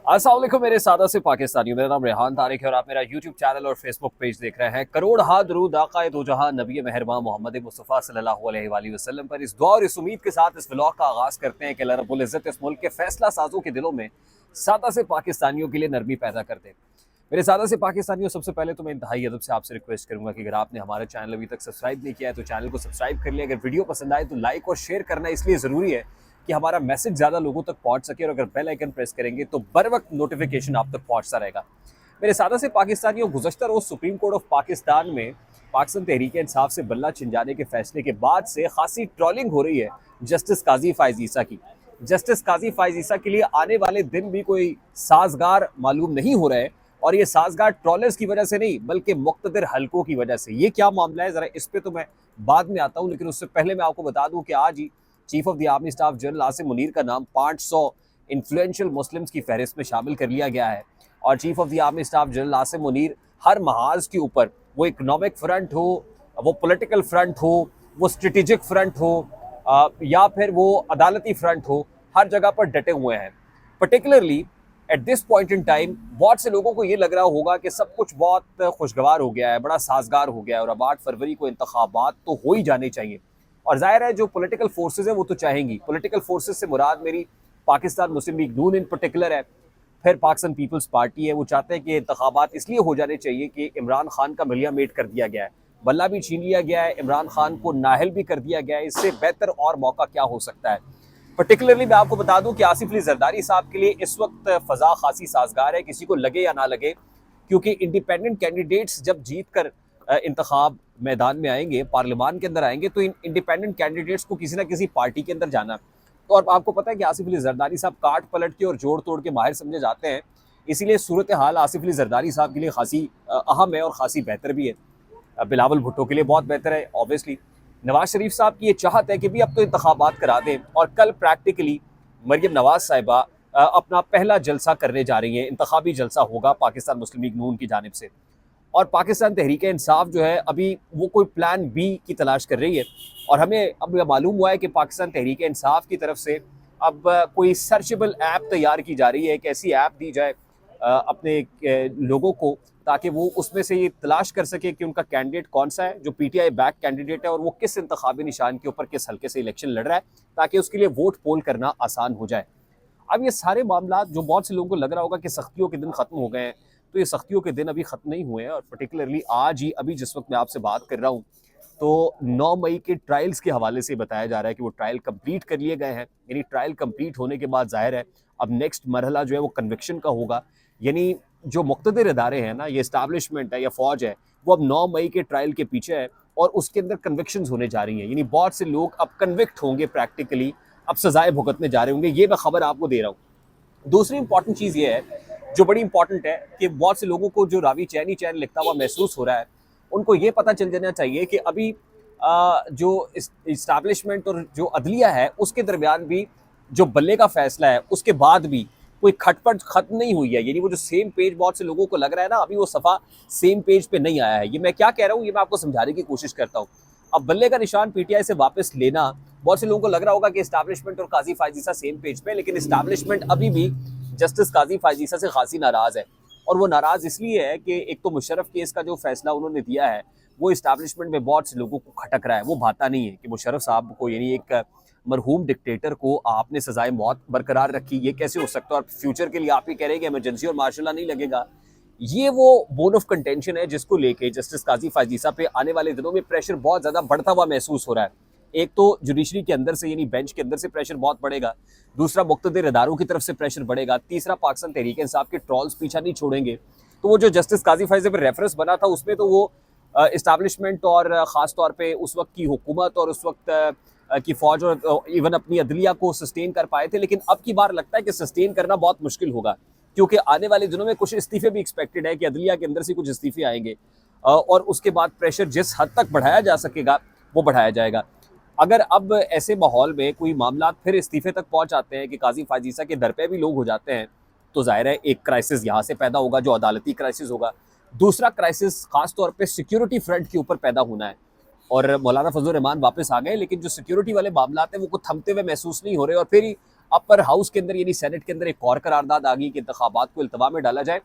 अस्सलाम वालेकुम मेरे सादा से पाकिस्तानियों। मेरा नाम रेहान तारिक है और आप मेरा यूट्यूब चैनल और फेसबुक पेज देख रहे हैं। करोड़ हा दरूद आक़ाए दो जहां नबी मेहरबान मोहम्मद मुस्तफ़ा सल्लल्लाहु अलैहि वसल्लम पर। इस दुआ और इस उम्मीद के साथ इस व्लॉग का आगाज़ करते हैं कि अल्लाह रब्बुल इज़्ज़त इस मुल्क के फैसला साजों के दिलों में सादा से पाकिस्तानियों के लिए नरमी पैदा कर दे। मेरे सादा से पाकिस्तानियों, सबसे पहले तो मैं इंतहाई अदब से आपसे रिक्वेस्ट करूंगा कि अगर आपने हमारा चैनल अभी तक सब्सक्राइब नहीं किया है तो चैनल को सब्सक्राइब कर लिया। अगर वीडियो पसंद आए तो लाइक और शेयर करना इसलिए ज़रूरी है कि हमारा मैसेज ज़्यादा लोगों तक पहुंच सके, और अगर बेल आइकन प्रेस करेंगे तो बर वक्त नोटिफिकेशन आप तक पहुंचता रहेगा। मेरे सादा से पाकिस्तानियों, गुज़श्ता रोज़ सुप्रीम कोर्ट ऑफ पाकिस्तान में पाकिस्तान तहरीक इंसाफ से बल्ला छिंजाने के फैसले के बाद से खासी ट्रोलिंग हो रही है जस्टिस काजी फ़ाइज़ ईसा की। जस्टिस काजी फ़ाइज़ ईसा के लिए आने वाले दिन भी कोई साजगार मालूम नहीं हो रहा है, और ये साजगार ट्रोलर्स की वजह से नहीं बल्कि मुक़्तदिर हलकों की वजह से। ये क्या मामला है, ज़रा इस पर तो मैं बाद में आता हूँ, लेकिन उससे पहले मैं आपको बता दूँ कि आज ही chief of the army staff general Asim Munir का नाम 500 इन्फ्लुएंशियल मुस्लिम्स की फहरिस्त में शामिल कर लिया गया है। और chief of the army staff general Asim Munir हर महाज के ऊपर, वो इकनॉमिक फ्रंट हो, वो पॉलिटिकल फ्रंट हो, वो स्ट्रेटेजिक फ्रंट हो, या फिर वो अदालती फ्रंट हो, हर जगह पर डटे हुए हैं। Particularly at this point in time बहुत से लोगों को ये लग रहा होगा कि सब कुछ बहुत खुशगवार हो गया है, बड़ा साजगार हो गया है, और अब 8 फरवरी को इंतखाबात तो हो ही जाने चाहिए। और जाहिर है जो पॉलिटिकल फोर्सेज है वो तो चाहेंगी। पॉलिटिकल फोर्सेज से मुराद मेरी पाकिस्तान मुस्लिम लीग नून इन पर्टिकुलर है, फिर पाकिस्तान पीपल्स पार्टी है। वो चाहते हैं कि इंतखाबात इसलिए हो जाने चाहिए कि इमरान खान का मिलिया मेट कर दिया गया है, बल्ला भी छीन लिया गया है, इमरान खान को नाहल भी कर दिया गया है। इससे बेहतर और मौका क्या हो सकता है। पर्टिकुलरली मैं आपको बता दूं कि आसिफ अली जरदारी साहब के लिए इस वक्त फ़ज़ा खासी साजगार है, किसी को लगे या ना लगे, क्योंकि इंडिपेंडेंट कैंडिडेट्स जब जीत कर इंतखाब मैदान में आएंगे, पार्लियामान के अंदर आएंगे, तो इन इंडिपेंडेंट कैंडिडेट्स को किसी ना किसी पार्टी के अंदर जाना। तो और आपको पता है कि आसिफ अली जरदारी साहब काट पलट के और जोड़ तोड़ के माहिर समझे जाते हैं, इसीलिए सूरत हाल आसिफ अली जरदारी साहब के लिए खासी अहम है और खासी बेहतर भी है। बिलावल भुट्टो के लिए बहुत बेहतर है ऑब्वियसली। नवाज शरीफ साहब की ये चाहत है कि भी अब तो इंतखाबात करा दें, और कल प्रैक्टिकली मरियम नवाज साहिबा अपना पहला जलसा करने जा रही हैं। इंतखाबी जलसा होगा पाकिस्तान मुस्लिम लीग नून की जानिब से, और पाकिस्तान तहरीक इंसाफ जो है अभी वो कोई प्लान बी की तलाश कर रही है। और हमें अब मालूम हुआ है कि पाकिस्तान तहरीक इंसाफ की तरफ से अब कोई सर्चेबल ऐप तैयार की जा रही है, एक ऐसी ऐप दी जाए अपने लोगों को, ताकि वो उसमें से ये तलाश कर सके कि उनका कैंडिडेट कौन सा है जो पीटीआई बैक कैंडिडेट है, और वो किस इंतखाबी निशान के ऊपर किस हल्के से इलेक्शन लड़ रहा है, ताकि उसके लिए वोट पोल करना आसान हो जाए। अब ये सारे मामला जो बहुत से लोगों को लग रहा होगा कि सख्तियों के दिन ख़त्म हो गए हैं, तो ये सख्तियों के दिन अभी ख़त्म नहीं हुए हैं। और पर्टिकुलरली आज ही अभी जिस वक्त मैं आपसे बात कर रहा हूँ, तो 9 मई के ट्रायल्स के हवाले से बताया जा रहा है कि वो ट्रायल कंप्लीट कर लिए गए हैं। यानी ट्रायल कंप्लीट होने के बाद जाहिर है अब नेक्स्ट मरहला जो है वो कन्विक्शन का होगा। यानी जो मुक़्तदिर इदारे हैं ना, ये इस्टेब्लिशमेंट है या फ़ौज है, वो अब 9 मई के ट्रायल के पीछे है और उसके अंदर कन्विक्शंस होने जा रही हैं। यानी बहुत से लोग अब कन्विक्ट होंगे, प्रैक्टिकली अब सजाएं भुगतने जा रहे होंगे। ये मैं खबर आपको दे रहा हूँ। दूसरी इंपॉर्टेंट चीज़ ये है जो बड़ी इंपॉर्टेंट है कि बहुत से लोगों को जो रावी चैन चैन लिखता हुआ महसूस हो रहा है, उनको ये पता चल जाना चाहिए कि अभी जो इस्टेब्लिशमेंट और जो अदलिया है उसके दरमियान भी जो बल्ले का फैसला है उसके बाद भी कोई खटपट खत्म नहीं हुई है। यानी वो जो सेम पेज बहुत से लोगों को लग रहा है ना, अभी वो सफ़ा सेम पेज पे नहीं आया है। ये मैं क्या कह रहा हूँ, ये मैं आपको समझाने की कोशिश करता हूँ। अब बल्ले का निशान पीटीआई से वापस लेना, बहुत से लोगों को लग रहा होगा कि इस्टेब्लिशमेंट और काजी फ़ाइज़ ईसा सेम पेज पे, लेकिन इस्टेब्लिशमेंट अभी भी जस्टिस काजी फ़ाइज़ ईसा से खासी नाराज़ है। और वो नाराज़ इसलिए है कि एक तो मुशर्रफ केस का जो फैसला उन्होंने दिया है वो इस्टेब्लिशमेंट में बहुत से लोगों को खटक रहा है। वो भाता नहीं है कि मुशर्रफ साहब को, यानी एक मरहूम डिक्टेटर को आपने सजाए मौत बरकरार रखी, ये कैसे हो सकता है, और फ्यूचर के लिए आप ही कह रहे हैं कि इमरजेंसी और मार्शल लॉ नहीं लगेगा। ये वो बोन ऑफ कंटेंशन है जिसको लेके जस्टिस काजी फ़ाइज़ ईसा पे आने वाले दिनों में प्रेशर बहुत ज़्यादा बढ़ता हुआ महसूस हो रहा है। एक तो जुडिशरी के अंदर से, यानी बेंच के अंदर से प्रेशर बहुत बढ़ेगा, दूसरा मुक़्तदिर इदारों की तरफ से प्रेशर बढ़ेगा, तीसरा पाकिस्तान तहरीक इंसाफ के ट्रॉल्स पीछा नहीं छोड़ेंगे। तो वो जो जस्टिस काजी फ़ाइज़ पर रेफरेंस बना था उसमें तो वो इस्टेब्लिशमेंट और ख़ास तौर पे उस वक्त की हुकूमत और उस वक्त की फ़ौज और इवन अपनी अदलिया को सस्टेन कर पाए थे। लेकिन अब की बार लगता है कि सस्टेन करना बहुत मुश्किल होगा, क्योंकि आने वाले दिनों में कुछ इस्तीफ़े भी एक्सपेक्टेड है कि अदलिया के अंदर से कुछ इस्तीफ़े आएंगे, और उसके बाद प्रेशर जिस हद तक बढ़ाया जा सकेगा वो बढ़ाया जाएगा। अगर अब ऐसे माहौल में कोई मामला फिर इस्तीफ़े तक पहुँच जाते हैं कि काजी फ़ाइज़ ईसा के दर पे भी लोग हो जाते हैं, तो ज़ाहिर है एक क्राइसिस यहाँ से पैदा होगा जो अदालती क्राइसिस होगा। दूसरा क्राइसिस खास तौर पे सिक्योरिटी फ्रंट के ऊपर पैदा होना है। और मौलाना फजल रहमान वापस आ गए, लेकिन जो सिक्योरिटी वाले मामला हैं वो कुछ थमते हुए महसूस नहीं हो रहे, और फिर अपर हाउस के अंदर यानी सेनेट के अंदर एक और करारदाद आ गई कि इंतखाबात को इल्तवा में डाला जाए।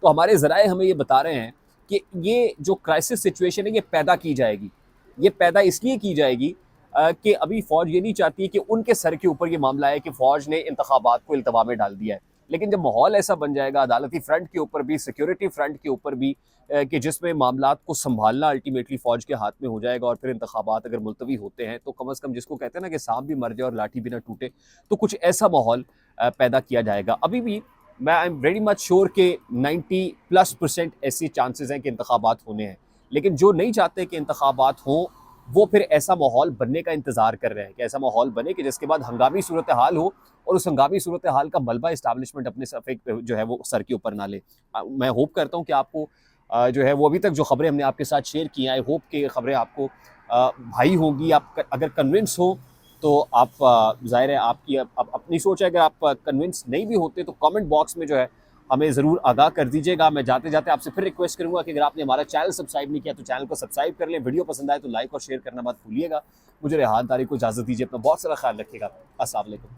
तो हमारे ज़राए हमें ये बता रहे हैं कि ये जो क्राइसिस सिचुएशन है ये पैदा की जाएगी। ये पैदा इसलिए की जाएगी कि अभी फ़ौज ये नहीं चाहती कि उनके सर के ऊपर ये मामला है कि फ़ौज ने इंतखाबात को इल्तवा में डाल दिया है। लेकिन जब माहौल ऐसा बन जाएगा अदालती फ्रंट के ऊपर भी, सिक्योरिटी फ्रंट के ऊपर भी, कि जिसमें मामलात को संभालना अल्टीमेटली फ़ौज के हाथ में हो जाएगा और फिर इंतखाबात अगर मुलतवी होते हैं तो कम अज़ कम जिसको कहते हैं ना कि सांप भी मर जाए और लाठी भी ना टूटे, तो कुछ ऐसा माहौल पैदा किया जाएगा। अभी भी मैं I am very much sure कि 90+% ऐसी चांसेस हैं कि इंतखाबात होने हैं। लेकिन जो नहीं चाहते कि इंतखाबात हों, वो फिर ऐसा माहौल बनने का इंतज़ार कर रहे हैं कि ऐसा माहौल बने कि जिसके बाद हंगामी सूरत हाल हो और उस हंगामी सूरत हाल का मलबा इस्टेब्लिशमेंट अपने सफ़े जो है वो सर के ऊपर ना ले। मैं होप करता हूँ कि आपको जो है वो अभी तक जो खबरें हमने आपके साथ शेयर की हैं, आई होप कि खबरें आपको भाई होंगी। आप अगर कन्विंस हो तो आप ज़ाहिर है आपकी अपनी सोच है। अगर आप कन्विंस नहीं भी होते तो कमेंट बॉक्स में जो है हमें ज़रूर आगाह कर दीजिएगा। मैं जाते जाते आपसे फिर रिक्वेस्ट करूंगा कि अगर आपने हमारा चैनल सब्सक्राइब नहीं किया तो चैनल को सब्सक्राइब कर लें। वीडियो पसंद आए तो लाइक और शेयर करना मत भूलिएगा। मुझे रेहान तारिक को इजाज़त दीजिए। अपना बहुत सारा ख्याल रखिएगा। अस्सलाम वालेकुम।